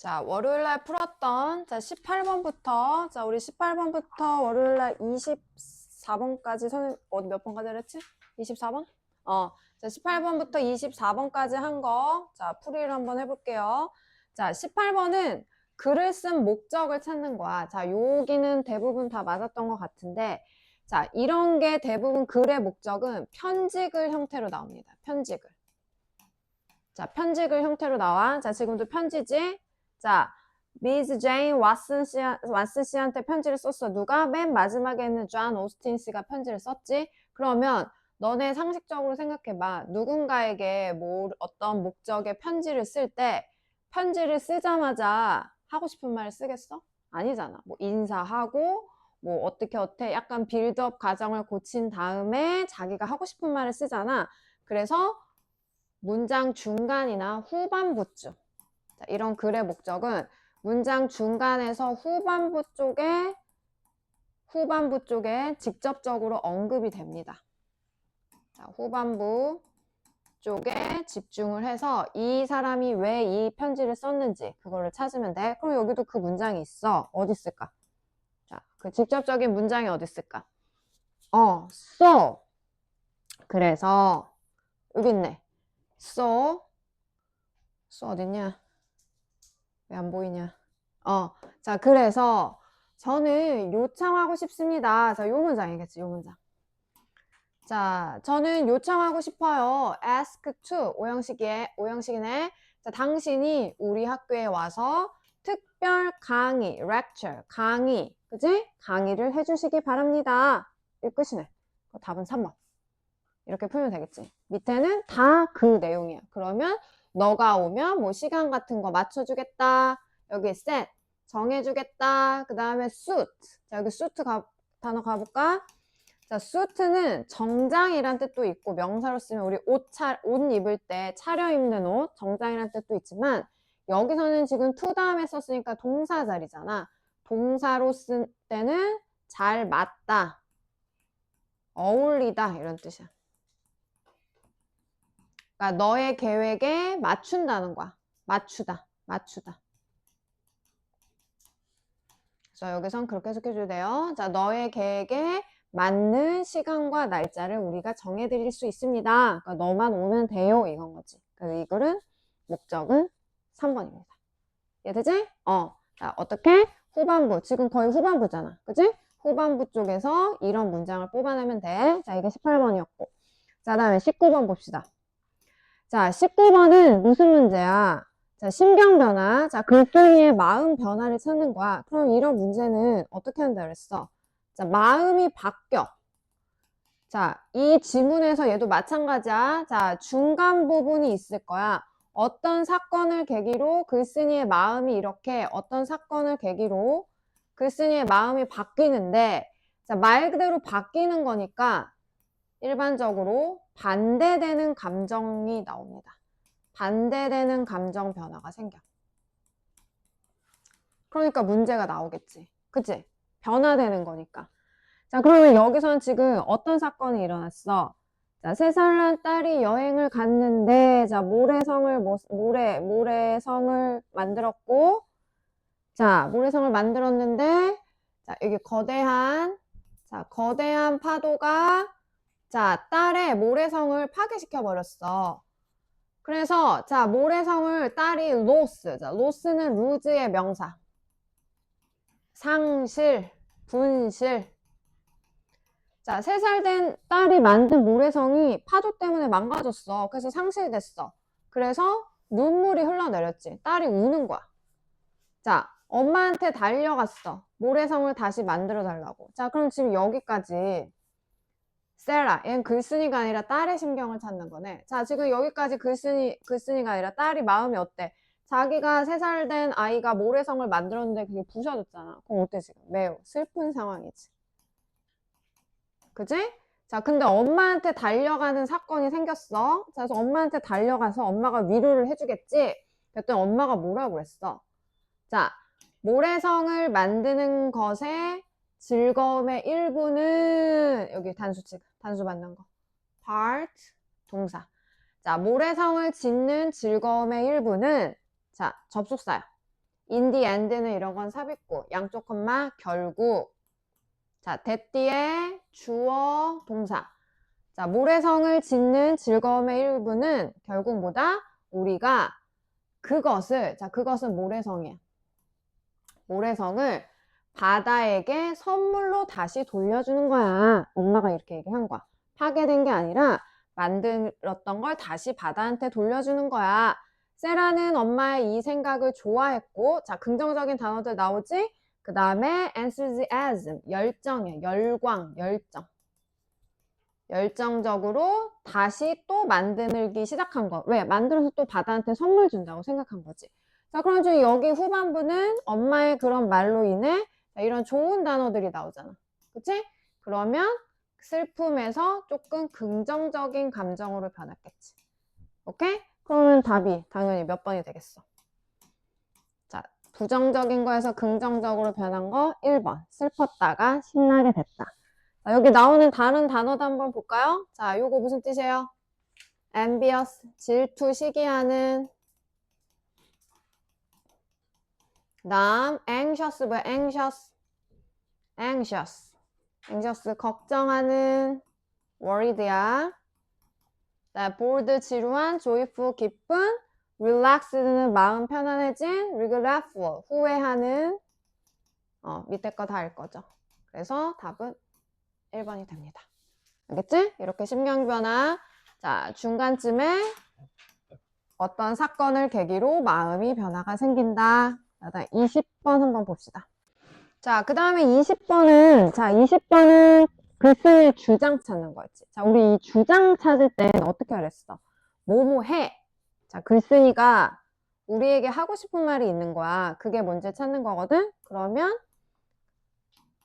자, 월요일날 풀었던, 자, 18번부터, 자, 우리 18번부터 월요일날 24번까지, 어디 몇 번까지 그랬지? 24번? 자, 18번부터 24번까지 한 거, 자, 풀이를 한번 해볼게요. 자, 18번은 글을 쓴 목적을 찾는 거야. 자, 여기는 대부분 다 맞았던 것 같은데, 자, 이런 게 대부분 글의 목적은 편지글 형태로 나옵니다. 편지글. 자, 편지글 형태로 나와. 자, 지금도 편지지? 자, 미즈 제인 왓슨 씨한테 편지를 썼어. 누가? 맨 마지막에는 존 오스틴 씨가 편지를 썼지? 그러면 너네 상식적으로 생각해봐. 누군가에게 어떤 목적의 편지를 쓸 때 편지를 쓰자마자 하고 싶은 말을 쓰겠어? 아니잖아. 뭐 인사하고 뭐 어떻게 약간 빌드업 과정을 고친 다음에 자기가 하고 싶은 말을 쓰잖아. 그래서 문장 중간이나 후반부 쪽, 자, 이런 글의 목적은 문장 중간에서 후반부 쪽에 직접적으로 언급이 됩니다. 자, 후반부 쪽에 집중을 해서 이 사람이 왜 이 편지를 썼는지 그거를 찾으면 돼. 그럼 여기도 그 문장이 있어. 어디 있을까? 자, 그 직접적인 문장이 어디 있을까? so. 그래서 여기 있네. so 어딨냐? 왜 안 보이냐? 자, 그래서 저는 요청하고 싶습니다. 자, 요 문장이겠지, 요 문장. 자, 저는 요청하고 싶어요. ask to, 오형식이네. 자, 당신이 우리 학교에 와서 특별 강의, lecture, 강의, 그지? 강의를 해주시기 바랍니다. 이 끝이네. 답은 3번. 이렇게 풀면 되겠지. 밑에는 다 그 내용이야. 그러면 너가 오면 뭐 시간 같은 거 맞춰주겠다. 여기 set 정해주겠다. 그 다음에 suit. 자, 여기 suit 단어 가볼까? 자, suit는 정장이란 뜻도 있고 명사로 쓰면 우리 옷 입을 때 차려입는 옷, 정장이란 뜻도 있지만 여기서는 지금 to 다음에 썼으니까 동사 자리잖아. 동사로 쓸 때는 잘 맞다, 어울리다 이런 뜻이야. 그러니까 너의 계획에 맞춘다는 거야. 맞추다. 그래서 여기선 그렇게 해석해줘야 돼요. 자, 너의 계획에 맞는 시간과 날짜를 우리가 정해드릴 수 있습니다. 그러니까 너만 오면 돼요. 이건 거지. 그래서 이 글은 목적은 3번입니다. 이해되지? 자, 어떻게? 후반부. 지금 거의 후반부잖아. 그치? 후반부 쪽에서 이런 문장을 뽑아내면 돼. 자, 이게 18번이었고. 자, 다음에 19번 봅시다. 자, 19번은 무슨 문제야? 자, 심경 변화. 자, 글쓴이의 마음 변화를 찾는 거야. 그럼 이런 문제는 어떻게 한다 그랬어? 자, 마음이 바뀌어. 자, 이 지문에서 얘도 마찬가지야. 자, 중간 부분이 있을 거야. 어떤 사건을 계기로 글쓴이의 마음이 이렇게 어떤 사건을 계기로 글쓴이의 마음이 바뀌는데, 자, 말 그대로 바뀌는 거니까 일반적으로 반대되는 감정이 나옵니다. 반대되는 감정 변화가 생겨. 그러니까 문제가 나오겠지. 그치? 변화되는 거니까. 자, 그러면 여기선 지금 어떤 사건이 일어났어? 자, 3살 난 딸이 여행을 갔는데, 자, 모래성을 만들었고, 자, 모래성을 만들었는데, 자, 여기 거대한 파도가, 자, 딸의 모래성을 파괴시켜 버렸어. 그래서, 자, 모래성을 딸이 로스, 자, 로스는 루즈의 명사. 상실, 분실. 자, 3살 된 딸이 만든 모래성이 파도 때문에 망가졌어. 그래서 상실됐어. 그래서 눈물이 흘러내렸지. 딸이 우는 거야. 자, 엄마한테 달려갔어. 모래성을 다시 만들어 달라고. 자, 그럼 지금 여기까지 세라, 얘는 글쓴이가 아니라 딸의 심경을 찾는 거네. 자, 지금 여기까지 글쓴이가 아니라 딸이 마음이 어때? 자기가 3살 된 아이가 모래성을 만들었는데 그게 부셔졌잖아. 그럼 어때 지금? 매우 슬픈 상황이지. 그지? 자, 근데 엄마한테 달려가는 사건이 생겼어. 자, 그래서 엄마한테 달려가서 엄마가 위로를 해주겠지? 그랬더니 엄마가 뭐라고 그랬어? 자, 모래성을 만드는 것의 즐거움의 일부는 여기 단수 받는 거. part, 동사. 자, 모래성을 짓는 즐거움의 일부는 자, 접속사야. in the end는 이런 건 삽입구. 양쪽 콤마 결국. 자, that 뒤에 주어, 동사. 자, 모래성을 짓는 즐거움의 일부는 결국 뭐다? 우리가 그것을, 자, 그것은 모래성이야. 모래성을 바다에게 선물로 다시 돌려주는 거야. 엄마가 이렇게 얘기한 거야. 파괴된 게 아니라 만들었던 걸 다시 바다한테 돌려주는 거야. 세라는 엄마의 이 생각을 좋아했고, 자, 긍정적인 단어들 나오지? 그 다음에 enthusiasm, 열정이야. 열광, 열정. 열정적으로 다시 또 만들기 시작한 거. 왜? 만들어서 또 바다한테 선물 준다고 생각한 거지. 자, 그럼 지금 여기 후반부는 엄마의 그런 말로 인해 이런 좋은 단어들이 나오잖아. 그치? 그러면 슬픔에서 조금 긍정적인 감정으로 변했겠지. 오케이? 그러면 답이 당연히 몇 번이 되겠어? 자, 부정적인 거에서 긍정적으로 변한 거 1번. 슬펐다가 신나게 됐다. 자, 여기 나오는 다른 단어도 한번 볼까요? 자, 요거 무슨 뜻이에요? envious, 질투, 시기하는. 다음 anxious, 뭐야? anxious, 걱정하는. worried야. 자, bored, 지루한, joyful, 기쁜. relaxed는 마음 편안해진. regretful, 후회하는. 밑에 거 다 알 거죠. 그래서 답은 1번이 됩니다. 알겠지? 이렇게 심경변화. 자, 중간쯤에 어떤 사건을 계기로 마음이 변화가 생긴다. 자, 20번 한번 봅시다. 자, 그 다음에 20번은 글쓴이의 주장 찾는 거였지. 자, 우리 이 주장 찾을 때는 어떻게 하랬어? 뭐뭐 해. 자, 글쓴이가 우리에게 하고 싶은 말이 있는 거야. 그게 뭔지 찾는 거거든? 그러면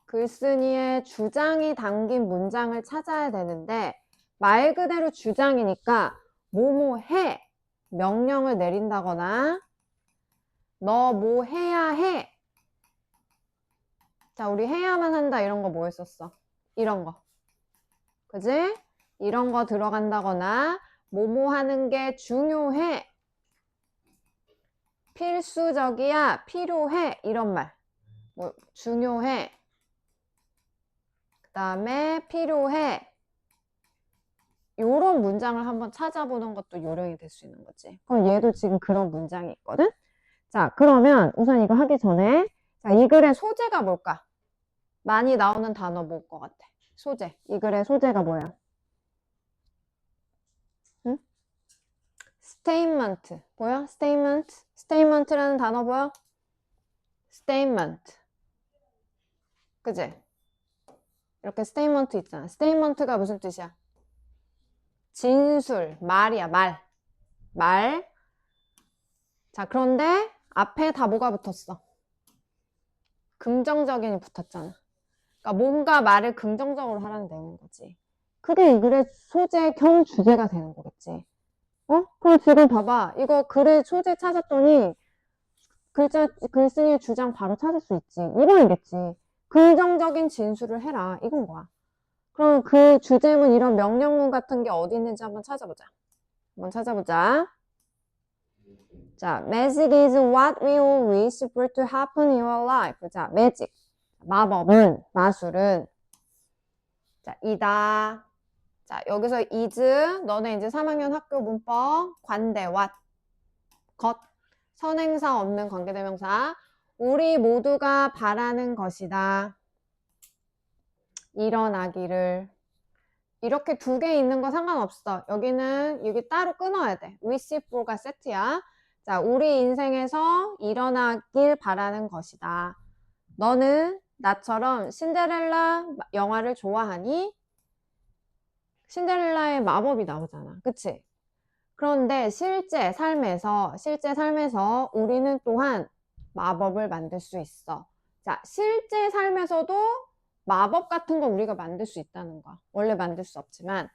글쓴이의 주장이 담긴 문장을 찾아야 되는데 말 그대로 주장이니까 뭐뭐 해. 명령을 내린다거나 너 뭐 해야 해. 자, 우리 해야만 한다 이런 거 뭐 했었어? 이런 거. 그지? 이런 거 들어간다거나 뭐뭐 하는 게 중요해. 필수적이야. 필요해. 이런 말. 뭐 중요해. 그 다음에 필요해. 요런 문장을 한번 찾아보는 것도 요령이 될 수 있는 거지. 그럼 얘도 지금 그런 문장이 있거든? 자, 그러면 우선 이거 하기 전에 자, 이 글의 소재가 뭘까? 많이 나오는 단어 뭘 것 같아? 소재. 이 글의 소재가 뭐야? 응? statement. 보여? statement. statement라는 단어 보여? statement. 그지? 이렇게 statement 있잖아. statement가 무슨 뜻이야? 진술, 말이야, 말. 말. 자, 그런데 앞에 다 뭐가 붙었어? 긍정적인이 붙었잖아. 그러니까 뭔가 말을 긍정적으로 하라는 내용인 거지. 그게 이 글의 소재 겸 주제가 되는 거겠지. 그럼 지금 봐봐. 이거 글의 소재 찾았더니 글쓴이의 주장 바로 찾을 수 있지. 이거이겠지. 긍정적인 진술을 해라. 이건 거야. 그럼 그 주제문 이런 명령문 같은 게 어디 있는지 한번 찾아보자. 자, magic is what we all wish for to happen in your life. 자, magic. 마법은, 마술은. 자, 이다. 자, 여기서 is, 너네 이제 3학년 학교 문법, 관대, what, 것, 선행사 없는 관계대명사. 우리 모두가 바라는 것이다. 일어나기를. 이렇게 두 개 있는 거 상관없어. 여기 따로 끊어야 돼. wish for가 세트야. 자, 우리 인생에서 일어나길 바라는 것이다. 너는 나처럼 신데렐라 영화를 좋아하니? 신데렐라의 마법이 나오잖아. 그치? 그런데 실제 삶에서 우리는 또한 마법을 만들 수 있어. 자, 실제 삶에서도 마법 같은 거 우리가 만들 수 있다는 거. 원래 만들 수 없지만.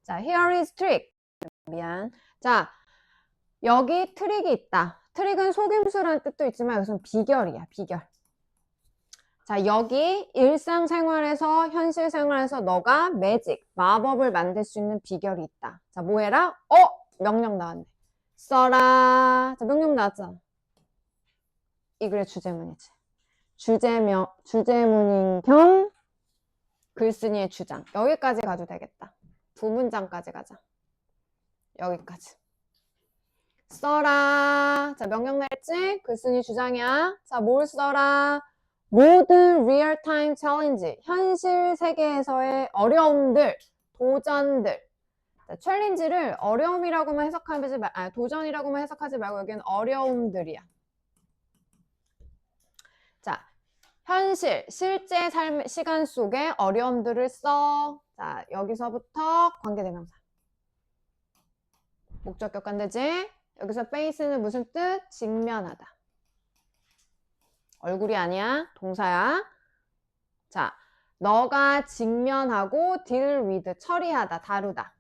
자, here is trick. 미안. 자, 여기 트릭이 있다. 트릭은 속임수라는 뜻도 있지만 여기서는 비결이야, 비결. 자, 여기 일상생활에서, 현실생활에서 너가 매직, 마법을 만들 수 있는 비결이 있다. 자, 뭐 해라? 명령 나왔네. 써라. 자, 명령 나왔잖아. 이 글의 주제문이지. 주제문인 겸 글쓴이의 주장. 여기까지 가도 되겠다. 두 문장까지 가자. 여기까지. 써라. 자, 명령 내렸지? 글쓴이 주장이야. 자, 뭘 써라? 모든 리얼타임 챌린지. 현실 세계에서의 어려움들, 도전들. 자, 챌린지를 어려움이라고만 해석하지 도전이라고만 해석하지 말고 여기는 어려움들이야. 자, 현실, 실제 삶, 시간 속에 어려움들을 써. 자, 여기서부터 관계대명사. 목적격 관대지. 여기서 face는 무슨 뜻? 직면하다. 얼굴이 아니야. 동사야. 자, 너가 직면하고 deal with, 처리하다, 다루다.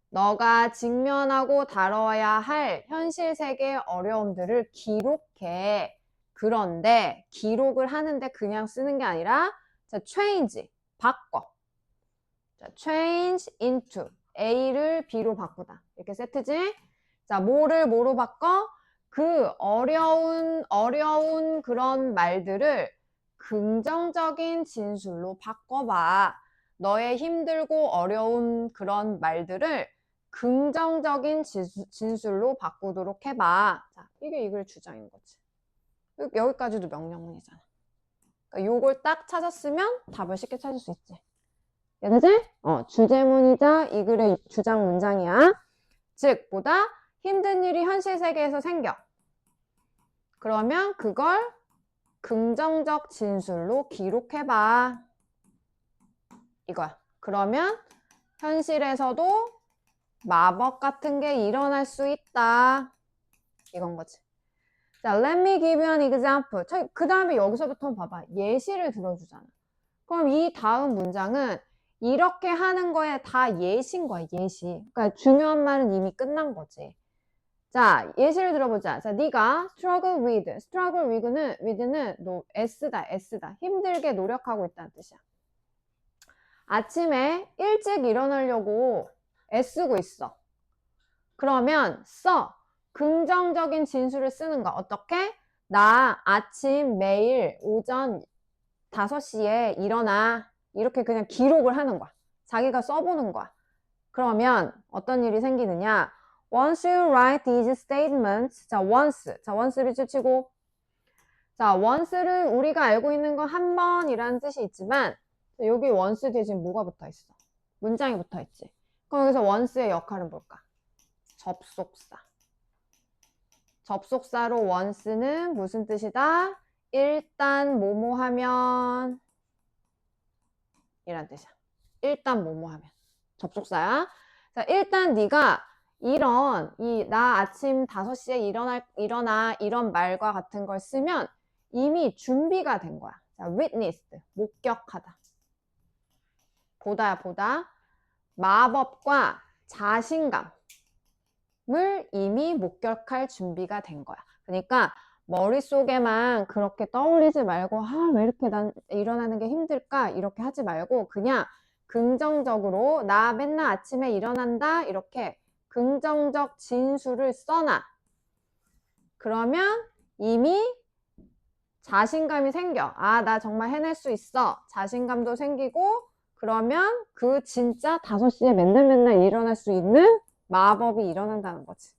너가 직면하고 다뤄야 할 현실 세계의 어려움들을 기록해. 그런데 기록을 하는데 그냥 쓰는 게 아니라 자, change, 바꿔. 자, change into, A를 B로 바꾸다. 이렇게 세트지? 자, 뭐로 바꿔? 그 어려운 그런 말들을 긍정적인 진술로 바꿔봐. 너의 힘들고 어려운 그런 말들을 긍정적인 진술로 바꾸도록 해봐. 자, 이게 이 글의 주장인 거지. 여기까지도 명령문이잖아. 그러니까 요걸 딱 찾았으면 답을 쉽게 찾을 수 있지. 얘네지? 주제문이자 이 글의 주장 문장이야. 즉, 보다 힘든 일이 현실 세계에서 생겨. 그러면 그걸 긍정적 진술로 기록해봐. 이거야. 그러면 현실에서도 마법 같은 게 일어날 수 있다. 이건 거지. 자, let me give you an example. 그 다음에 여기서부터 봐봐. 예시를 들어주잖아. 그럼 이 다음 문장은 이렇게 하는 거에 다 예시인 거야, 예시. 그러니까 중요한 말은 이미 끝난 거지. 자, 예시를 들어보자. 자, 네가 struggle with는 S다. 힘들게 노력하고 있다는 뜻이야. 아침에 일찍 일어나려고 애쓰고 있어. 그러면 긍정적인 진술을 쓰는 거. 어떻게? 나 아침 매일 오전 5시에 일어나. 이렇게 그냥 기록을 하는 거야. 자기가 써보는 거야. 그러면 어떤 일이 생기느냐? Once you write these statements, 자, once 빛을 치고, 자, once를 우리가 알고 있는 건 한 번이라는 뜻이 있지만, 여기 once 뒤에 지금 뭐가 붙어 있어? 문장이 붙어 있지. 그럼 여기서 once의 역할은 뭘까? 접속사. 접속사로 once는 무슨 뜻이다? 일단 뭐뭐 하면 이란 뜻이야. 일단 뭐뭐 하면. 접속사야. 자, 일단 네가 나 아침 5시에 일어나 이런 말과 같은 걸 쓰면 이미 준비가 된 거야. 자, witnessed, 목격하다. 보다. 마법과 자신감을 이미 목격할 준비가 된 거야. 그러니까 머릿속에만 그렇게 떠올리지 말고 왜 이렇게 난 일어나는 게 힘들까? 이렇게 하지 말고 그냥 긍정적으로 나 맨날 아침에 일어난다 이렇게 긍정적 진술을 써놔. 그러면 이미 자신감이 생겨. 나 정말 해낼 수 있어. 자신감도 생기고 그러면 그 진짜 5시에 맨날 일어날 수 있는 마법이 일어난다는 거지.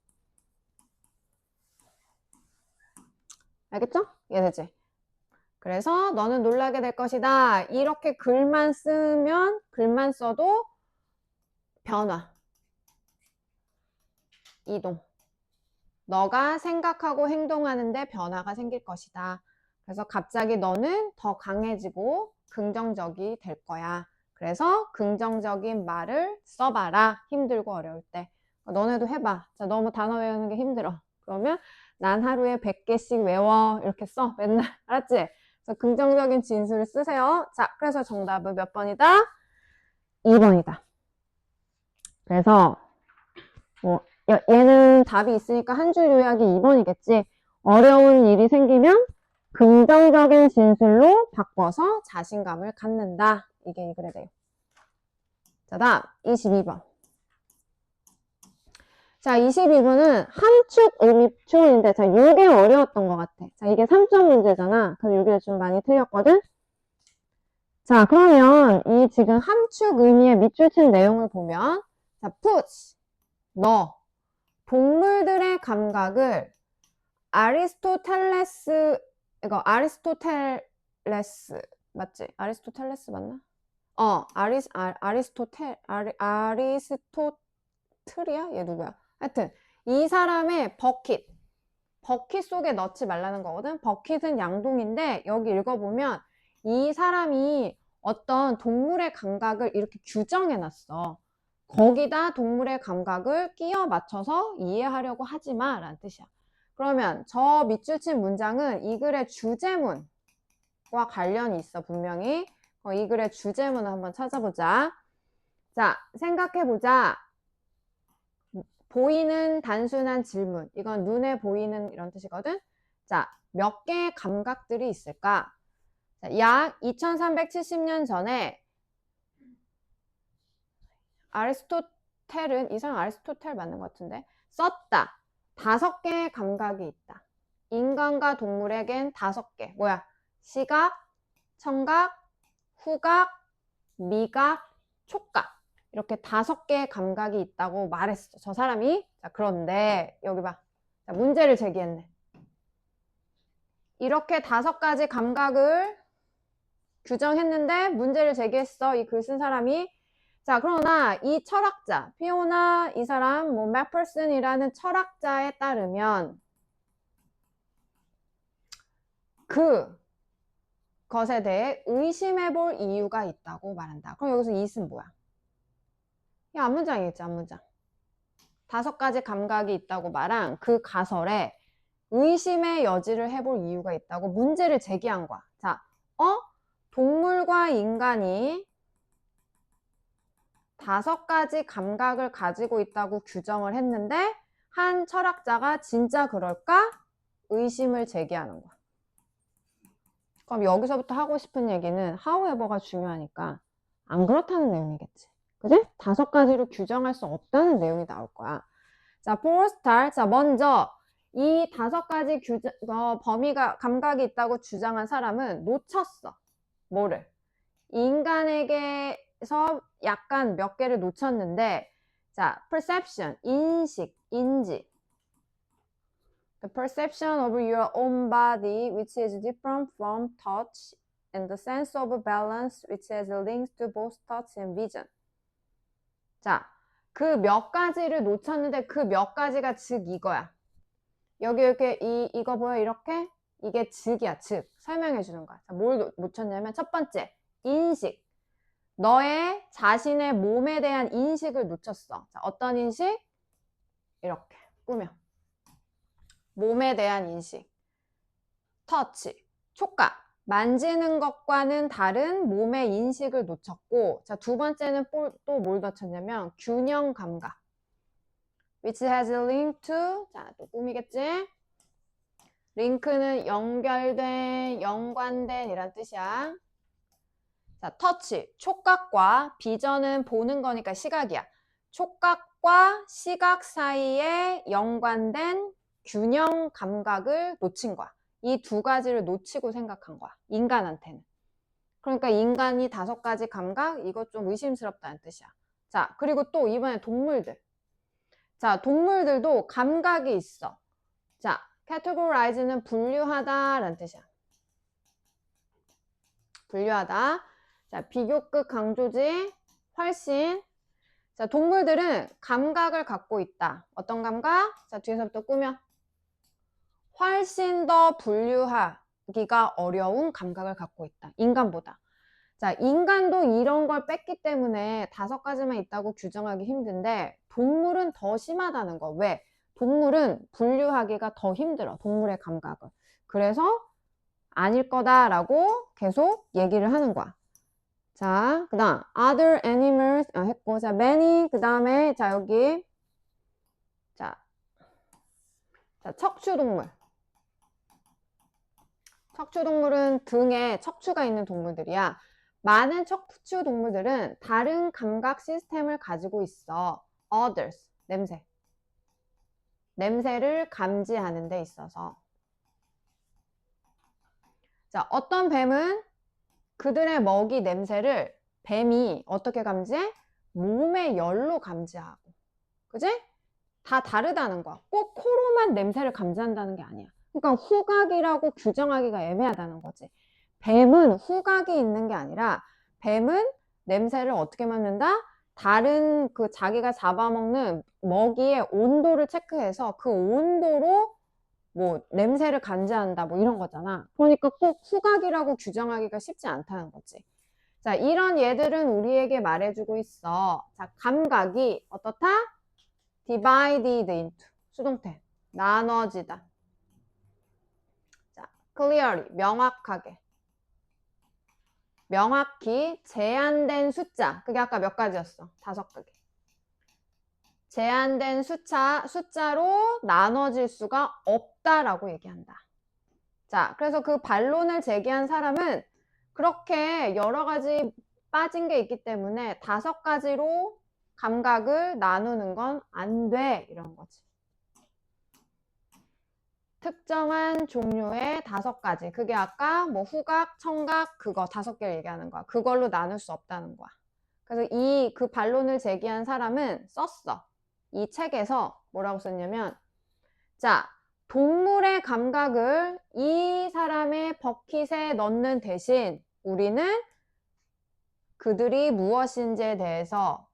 알겠죠? 이해되지? 그래서 너는 놀라게 될 것이다. 이렇게 글만 써도 변화, 이동. 너가 생각하고 행동하는데 변화가 생길 것이다. 그래서 갑자기 너는 더 강해지고 긍정적이 될 거야. 그래서 긍정적인 말을 써봐라. 힘들고 어려울 때. 너네도 해봐. 자, 너무 단어 외우는 게 힘들어. 그러면 난 하루에 100개씩 외워. 이렇게 써. 맨날. 알았지? 그래서 긍정적인 진술을 쓰세요. 자, 그래서 정답은 몇 번이다? 2번이다. 그래서 얘는 답이 있으니까 한 줄 요약이 2번이겠지. 어려운 일이 생기면 긍정적인 진술로 바꿔서 자신감을 갖는다. 이게 이 글의 내용. 자, 다음 22번. 자, 22번은 함축 의미 표현인데, 자, 이게 어려웠던 것 같아. 자, 이게 3점 문제잖아. 그래서 여기를 좀 많이 틀렸거든? 자, 그러면 이 지금 함축 의미의 밑줄 친 내용을 보면, 자, put, 너, 동물들의 감각을 아리스토텔레스, 이거 아리스토텔레스, 맞지? 아리스토텔레스 맞나? 아리스토틀이야? 얘 누구야? 하여튼 이 사람의 버킷 속에 넣지 말라는 거거든. 버킷은 양동인데 여기 읽어보면 이 사람이 어떤 동물의 감각을 이렇게 규정해 놨어. 거기다 동물의 감각을 끼워 맞춰서 이해하려고 하지 마 라는 뜻이야. 그러면 저 밑줄 친 문장은 이 글의 주제문과 관련이 있어. 분명히 이 글의 주제문을 한번 찾아보자. 자, 생각해보자. 보이는 단순한 질문. 이건 눈에 보이는 이런 뜻이거든. 자, 몇 개의 감각들이 있을까? 자, 약 2370년 전에 아리스토텔은, 이 사람 아리스토텔 맞는 것 같은데, 썼다. 5개의 감각이 있다. 인간과 동물에겐 5개. 뭐야? 시각, 청각, 후각, 미각, 촉각. 이렇게 5개의 감각이 있다고 말했어. 저 사람이. 자, 그런데 여기 봐. 자, 문제를 제기했네. 이렇게 5가지 감각을 규정했는데 문제를 제기했어. 이 글 쓴 사람이. 자, 그러나 이 철학자, 피오나 이 사람, 뭐 맥퍼슨이라는 철학자에 따르면 그 것에 대해 의심해 볼 이유가 있다고 말한다. 그럼 여기서 이은 뭐야? 이 앞문장이겠지, 앞문장. 5가지 감각이 있다고 말한 그 가설에 의심의 여지를 해볼 이유가 있다고 문제를 제기한 거야. 자, 동물과 인간이 5가지 감각을 가지고 있다고 규정을 했는데 한 철학자가 진짜 그럴까? 의심을 제기하는 거야. 그럼 여기서부터 하고 싶은 얘기는 however가 중요하니까 안 그렇다는 내용이겠지. 그지? 5가지로 규정할 수 없다는 내용이 나올 거야. 자, for start. 자, 먼저 이 5가지 범위가 감각이 있다고 주장한 사람은 놓쳤어. 뭐를? 인간에게서 약간 몇 개를 놓쳤는데, 자, perception, 인식, 인지. The perception of your own body, which is different from touch, and the sense of balance, which has links to both touch and vision. 자, 그 몇 가지를 놓쳤는데 그 몇 가지가 즉 이거야. 여기 이렇게 이거 보여? 이렇게? 이게 즉이야, 즉. 설명해 주는 거야. 자, 뭘 놓쳤냐면 첫 번째, 인식. 너의 자신의 몸에 대한 인식을 놓쳤어. 자, 어떤 인식? 이렇게 꾸며. 몸에 대한 인식. 터치, 촉각. 만지는 것과는 다른 몸의 인식을 놓쳤고, 자, 두 번째는 또 뭘 놓쳤냐면 균형 감각. which has a link to, 자, 또 꾸미겠지? 링크는 연결된, 연관된 이란 뜻이야. 자, 터치, 촉각과 비전은 보는 거니까 시각이야. 촉각과 시각 사이에 연관된 균형 감각을 놓친 거야. 이 2가지를 놓치고 생각한 거야. 인간한테는. 그러니까 인간이 5가지 감각, 이것 좀 의심스럽다는 뜻이야. 자, 그리고 또 이번에 동물들. 자, 동물들도 감각이 있어. 자, categorize는 분류하다라는 뜻이야. 분류하다. 자, 비교급 강조지, 훨씬. 자, 동물들은 감각을 갖고 있다. 어떤 감각? 자, 뒤에서부터 꾸며. 훨씬 더 분류하기가 어려운 감각을 갖고 있다. 인간보다. 자, 인간도 이런 걸 뺐기 때문에 5가지만 있다고 규정하기 힘든데 동물은 더 심하다는 거. 왜? 동물은 분류하기가 더 힘들어. 동물의 감각을. 그래서 아닐 거다라고 계속 얘기를 하는 거야. 자, 그 다음 other animals 했고, 자, many, 그 다음에 자, 여기 자, 척추동물. 척추동물은 등에 척추가 있는 동물들이야. 많은 척추동물들은 다른 감각 시스템을 가지고 있어. others, 냄새. 냄새를 감지하는 데 있어서. 자, 어떤 뱀은 그들의 먹이 냄새를 뱀이 어떻게 감지해? 몸의 열로 감지하고. 그지? 다 다르다는 거야. 꼭 코로만 냄새를 감지한다는 게 아니야. 그러니까 후각이라고 규정하기가 애매하다는 거지. 뱀은 후각이 있는 게 아니라 뱀은 냄새를 어떻게 맡는다? 다른 그 자기가 잡아먹는 먹이의 온도를 체크해서 그 온도로 뭐 냄새를 감지한다 뭐 이런 거잖아. 그러니까 꼭 후각이라고 규정하기가 쉽지 않다는 거지. 자, 이런 예들은 우리에게 말해주고 있어. 자, 감각이 어떻다? divided into 수동태 나눠지다. 자, clearly 명확하게 명확히 제한된 숫자. 그게 아까 몇 가지였어? 5가지. 제한된 숫자로 나눠질 수가 없다라고 얘기한다. 자, 그래서 그 반론을 제기한 사람은 그렇게 여러 가지 빠진 게 있기 때문에 5가지로 감각을 나누는 건 안 돼. 이런 거지. 특정한 종류의 5가지. 그게 아까 뭐 후각, 청각, 그거 5개를 얘기하는 거야. 그걸로 나눌 수 없다는 거야. 그래서 그 반론을 제기한 사람은 썼어. 이 책에서 뭐라고 썼냐면, 자, 동물의 감각을 이 사람의 버킷에 넣는 대신 우리는 그들이 무엇인지에 대해서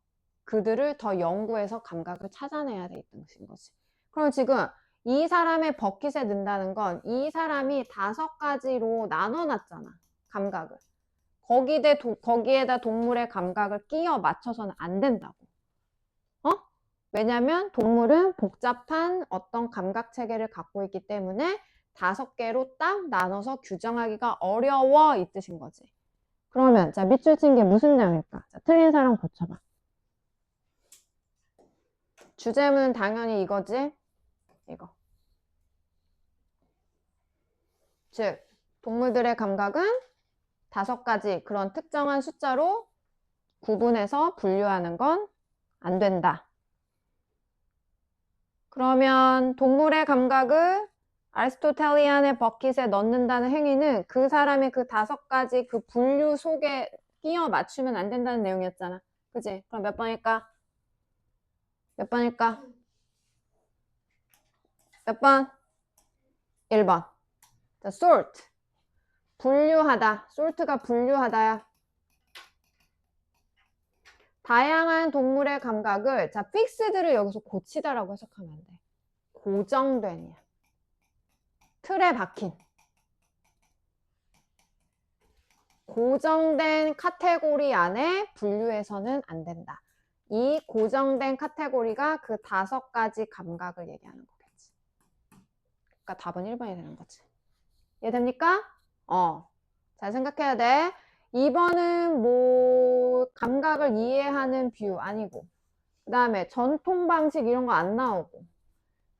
그들을 더 연구해서 감각을 찾아내야 돼 있는 거지. 그럼 지금 이 사람의 버킷에 넣는다는 건 이 사람이 5가지로 나눠놨잖아. 감각을. 거기에다 동물의 감각을 끼워 맞춰서는 안 된다고. 왜냐면 동물은 복잡한 어떤 감각 체계를 갖고 있기 때문에 5개로 딱 나눠서 규정하기가 어려워 이 뜻인 거지. 그러면 자 밑줄 친 게 무슨 내용일까? 자, 틀린 사람 고쳐봐. 주제문은 당연히 이거지. 이거. 즉 동물들의 감각은 5가지 그런 특정한 숫자로 구분해서 분류하는 건 안 된다. 그러면 동물의 감각을 아리스토텔리안의 버킷에 넣는다는 행위는 그 사람의 그 5가지 그 분류 속에 끼워 맞추면 안 된다는 내용이었잖아. 그지? 그럼 몇 번일까? 몇 번일까? 몇 번? 1번. 자, sort. 분류하다. sort가 분류하다야. 다양한 동물의 감각을 자, fixed를 여기서 고치다라고 해석하면 안 돼. 고정된이야. 틀에 박힌. 고정된 카테고리 안에 분류해서는 안 된다. 이 고정된 카테고리가 그 5가지 감각을 얘기하는 거겠지. 그러니까 답은 1번이 되는 거지. 이해됩니까? 잘 생각해야 돼. 2번은 뭐 감각을 이해하는 뷰 아니고 그 다음에 전통 방식 이런 거 안 나오고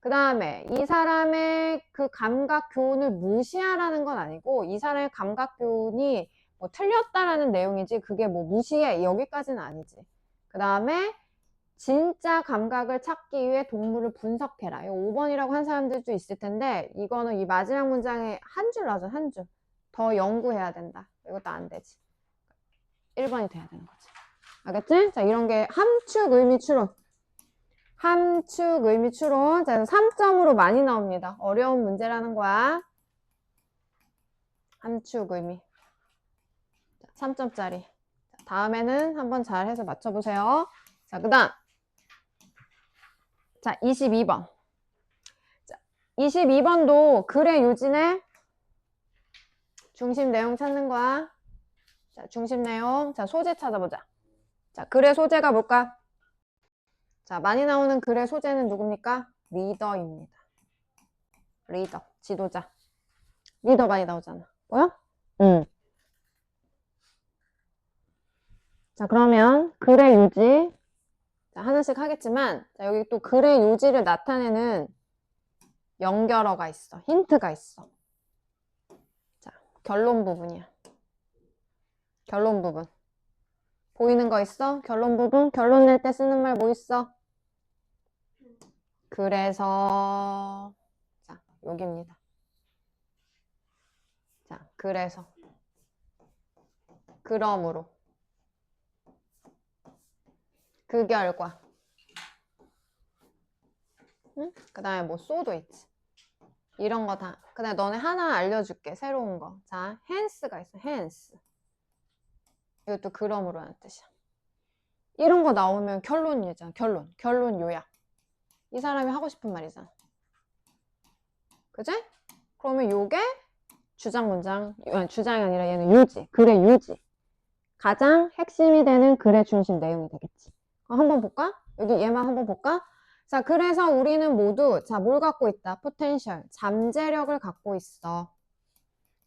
그 다음에 이 사람의 그 감각 교훈을 무시하라는 건 아니고 이 사람의 감각 교훈이 뭐 틀렸다라는 내용이지 그게 뭐 무시해 여기까지는 아니지. 그 다음에 진짜 감각을 찾기 위해 동물을 분석해라. 이거 5번이라고 한 사람들도 있을 텐데 이거는 이 마지막 문장에 한 줄 나죠. 한 줄. 더 연구해야 된다. 이것도 안 되지. 1번이 돼야 되는 거지. 알겠지? 자, 이런 게 함축 의미 추론. 함축 의미 추론. 자, 3점으로 많이 나옵니다. 어려운 문제라는 거야. 함축 의미. 3점짜리. 다음에는 한번 잘 해서 맞춰보세요. 자, 그 다음. 자, 22번. 자, 22번도 글의 요지네. 중심 내용 찾는 거야. 자, 중심 내용. 자, 소재 찾아보자. 자, 글의 소재가 뭘까? 자, 많이 나오는 글의 소재는 누굽니까? 리더입니다. 리더, 지도자. 리더 많이 나오잖아. 뭐야? 자, 그러면 글의 요지. 자, 하나씩 하겠지만, 자, 여기 또 글의 요지를 나타내는 연결어가 있어. 힌트가 있어. 자, 결론 부분이야. 결론 부분. 보이는 거 있어? 결론 부분? 결론 낼 때 쓰는 말 뭐 있어? 그래서 자, 여기입니다. 자, 그래서 그러므로 그 결과 응? 그 다음에 뭐 so도 있지. 이런 거 다. 그 다음에 너네 하나 알려줄게. 새로운 거. 자, hence가 있어. hence. 이것도 그러므로라는 뜻이야. 이런 거 나오면 결론이잖아. 결론 요약. 이 사람이 하고 싶은 말이잖아. 그지? 그러면 요게 주장 문장, 주장이 아니라 얘는 유지. 글의 유지. 가장 핵심이 되는 글의 중심 내용이 되겠지. 한번 볼까? 여기 얘만 한번 볼까? 자, 그래서 우리는 모두 자, 뭘 갖고 있다? 포텐셜, 잠재력을 갖고 있어.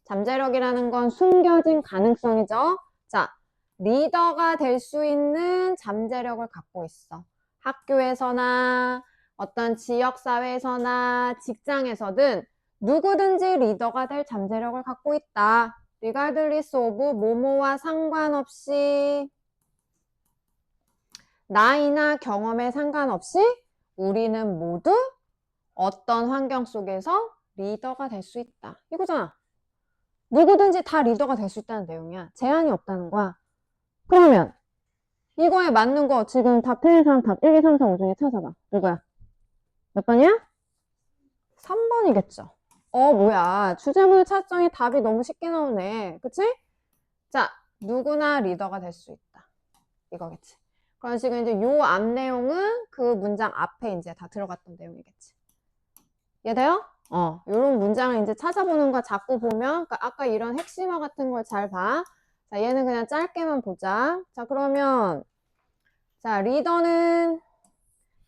잠재력이라는 건 숨겨진 가능성이죠. 자, 리더가 될 수 있는 잠재력을 갖고 있어. 학교에서나 어떤 지역사회에서나 직장에서든 누구든지 리더가 될 잠재력을 갖고 있다. regardless of 뭐뭐와 상관없이 나이나 경험에 상관없이 우리는 모두 어떤 환경 속에서 리더가 될 수 있다. 이거잖아. 누구든지 다 리더가 될 수 있다는 내용이야. 제한이 없다는 거야. 그러면 이거에 맞는 거 지금 답 틀린 사람 답 1, 2, 3, 4, 5 중에 찾아봐. 누구야? 몇 번이야? 3번이겠죠. 뭐야. 주제문을 찾았더니 답이 너무 쉽게 나오네. 그치? 자, 누구나 리더가 될 수 있다. 이거겠지. 그럼 지금 이제 요 앞 내용은 그 문장 앞에 이제 다 들어갔던 내용이겠지. 이해돼요? 요런 문장을 이제 찾아보는 거 자꾸 보면, 그러니까 아까 이런 핵심어 같은 걸 잘 봐. 자, 얘는 그냥 짧게만 보자. 자, 그러면, 자, 리더는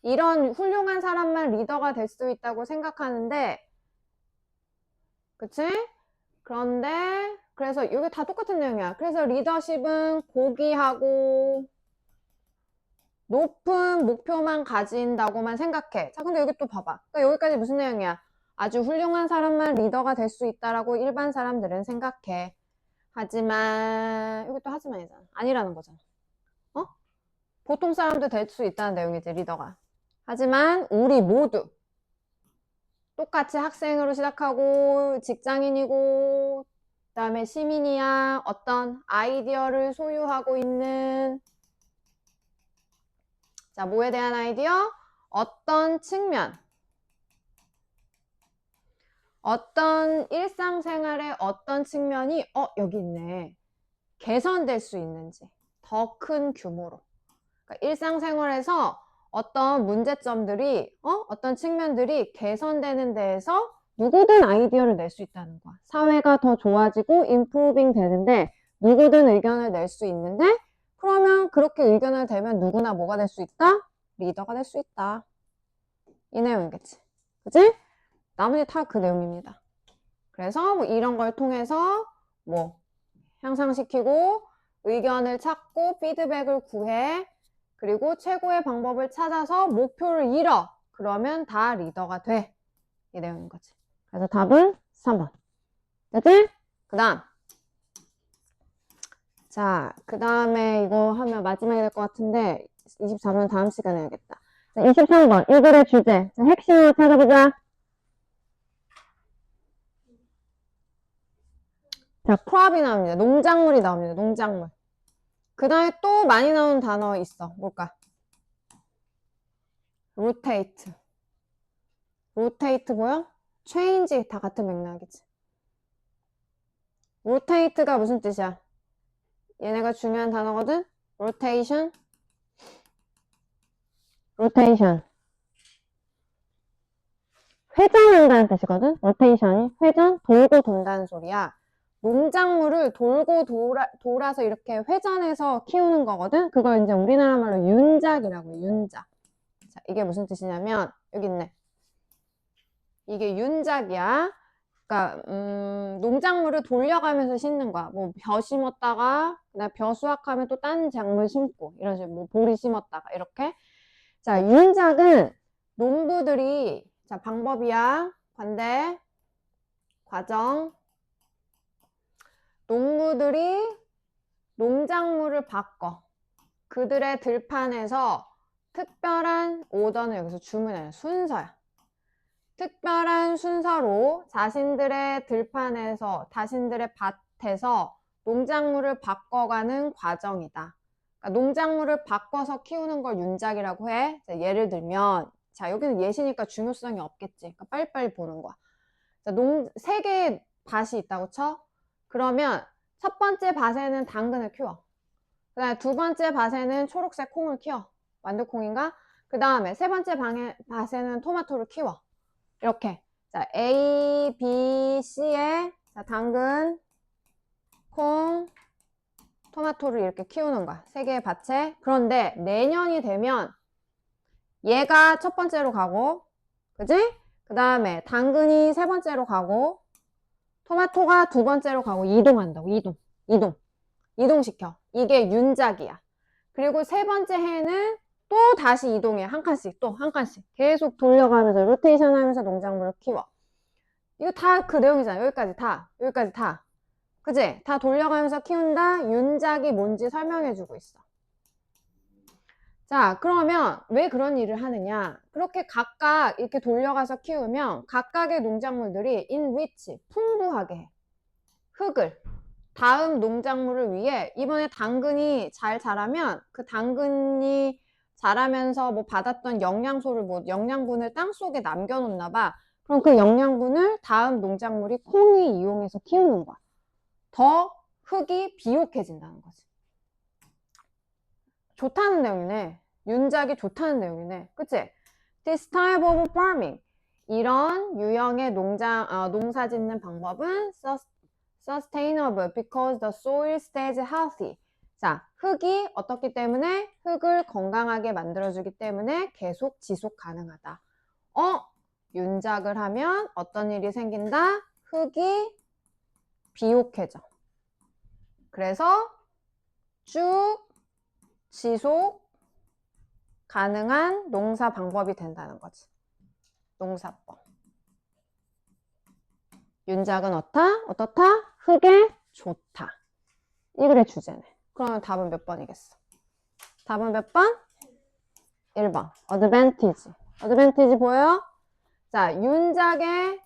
이런 훌륭한 사람만 리더가 될 수 있다고 생각하는데, 그치? 그런데, 그래서 이게 다 똑같은 내용이야. 그래서 리더십은 고귀하고, 높은 목표만 가진다고만 생각해. 자, 근데 여기 또 봐봐. 그러니까 여기까지 무슨 내용이야? 아주 훌륭한 사람만 리더가 될 수 있다라고 일반 사람들은 생각해. 하지만 여기 또 하지만이잖아. 아니라는 거잖아. 보통 사람도 될 수 있다는 내용이지, 리더가. 하지만 우리 모두 똑같이 학생으로 시작하고 직장인이고 그다음에 시민이야 어떤 아이디어를 소유하고 있는 자, 뭐에 대한 아이디어? 어떤 측면, 어떤 일상생활의 어떤 측면이 여기 있네. 개선될 수 있는지 더 큰 규모로. 그러니까 일상생활에서 어떤 문제점들이 어떤 측면들이 개선되는 데에서 누구든 아이디어를 낼 수 있다는 거야. 사회가 더 좋아지고 임프로빙 되는데 누구든 의견을 낼 수 있는데 그러면 그렇게 의견을 대면 누구나 뭐가 될 수 있다? 리더가 될 수 있다. 이 내용이겠지. 그치? 나머지 다 그 내용입니다. 그래서 뭐 이런 걸 통해서 뭐 향상시키고 의견을 찾고 피드백을 구해 그리고 최고의 방법을 찾아서 목표를 이뤄. 그러면 다 리더가 돼. 이 내용인 거지. 그래서 답은 3번. 됐지? 그 다음. 자, 그 다음에 이거 하면 마지막이 될 것 같은데 24번 다음 시간에 해야겠다. 자, 23번. 이 글의 주제. 자, 핵심으로 찾아보자. 자, 크롭이 나옵니다. 농작물이 나옵니다. 농작물. 그 다음에 또 많이 나오는 단어 있어. 뭘까? rotate. rotate 뭐야? change 다 같은 맥락이지. rotate가 무슨 뜻이야? 얘네가 중요한 단어거든? rotation. rotation. 회전한다는 뜻이거든? rotation이. 회전, 돌고 돈다는 소리야. 농작물을 돌고 돌아서 이렇게 회전해서 키우는 거거든? 그걸 이제 우리나라 말로 윤작이라고 해, 윤작. 자, 이게 무슨 뜻이냐면, 여기 있네. 이게 윤작이야. 그러니까 농작물을 돌려가면서 심는 거야. 뭐 벼 심었다가 그다음 벼 수확하면 또 딴 작물 심고 이런 식으로 뭐 보리 심었다가 이렇게. 자, 윤작은 농부들이 자, 방법이야. 관대 과정. 농부들이 농작물을 바꿔. 그들의 들판에서 특별한 오더는 여기서 주문이 아니라 순서야. 특별한 순서로 자신들의 들판에서, 자신들의 밭에서 농작물을 바꿔가는 과정이다. 그러니까 농작물을 바꿔서 키우는 걸 윤작이라고 해. 자, 예를 들면, 자, 여기는 예시니까 중요성이 없겠지. 그러니까 빨리빨리 보는 거야. 자, 세 개의 밭이 있다고 쳐? 그러면 첫 번째 밭에는 당근을 키워. 그 다음에 두 번째 밭에는 초록색 콩을 키워. 완두콩인가? 그 다음에 세 번째 밭에는 토마토를 키워. 이렇게. 자, A, B, C에 자, 당근, 콩, 토마토를 이렇게 키우는 거야. 세 개의 밭에. 그런데 내년이 되면 얘가 첫 번째로 가고, 그지? 그 다음에 당근이 세 번째로 가고, 토마토가 두 번째로 가고, 이동한다고. 이동시켜. 이게 윤작이야. 그리고 세 번째 해는 또 다시 이동해. 한 칸씩, 또 한 칸씩. 계속 돌려가면서, 로테이션 하면서 농작물을 키워. 이거 다 그 내용이잖아. 여기까지 다. 그지? 다 돌려가면서 키운다. 윤작이 뭔지 설명해주고 있어. 자, 그러면 왜 그런 일을 하느냐? 그렇게 각각 이렇게 돌려가서 키우면 각각의 농작물들이 enrich, 풍부하게 해. 흙을. 다음 농작물을 위해 이번에 당근이 잘 자라면 그 당근이 자라면서 뭐 받았던 영양소를 뭐 영양분을 땅속에 남겨놓나 봐. 그럼 그 영양분을 다음 농작물이 콩이 이용해서 키우는 거야. 더 흙이 비옥해진다는 거지. 좋다는 내용이네. 윤작이 좋다는 내용이네. 그치? This type of farming. 이런 유형의 농사 짓는 방법은 sustainable because the soil stays healthy. 자, 흙이 어떻기 때문에? 흙을 건강하게 만들어주기 때문에 계속 지속 가능하다. 윤작을 하면 어떤 일이 생긴다? 흙이 비옥해져. 그래서 쭉 지속 가능한 농사 방법이 된다는 거지. 농사법. 윤작은 어떻다? 흙에 좋다. 이 글의 주제네. 그러면 답은 몇 번이겠어? 답은 몇 번? 1번. advantage. advantage 보여요? 자, 윤작의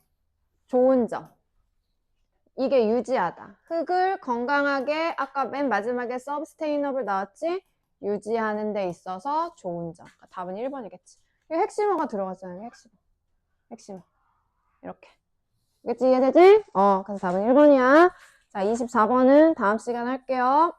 좋은 점. 이게 유지하다. 흙을 건강하게, 아까 맨 마지막에 sustainable 나왔지? 유지하는 데 있어서 좋은 점. 답은 1번이겠지. 이 핵심어가 들어갔잖아요. 핵심어. 이렇게. 알겠지? 이해되지? 그래서 답은 1번이야. 자, 24번은 다음 시간에 할게요.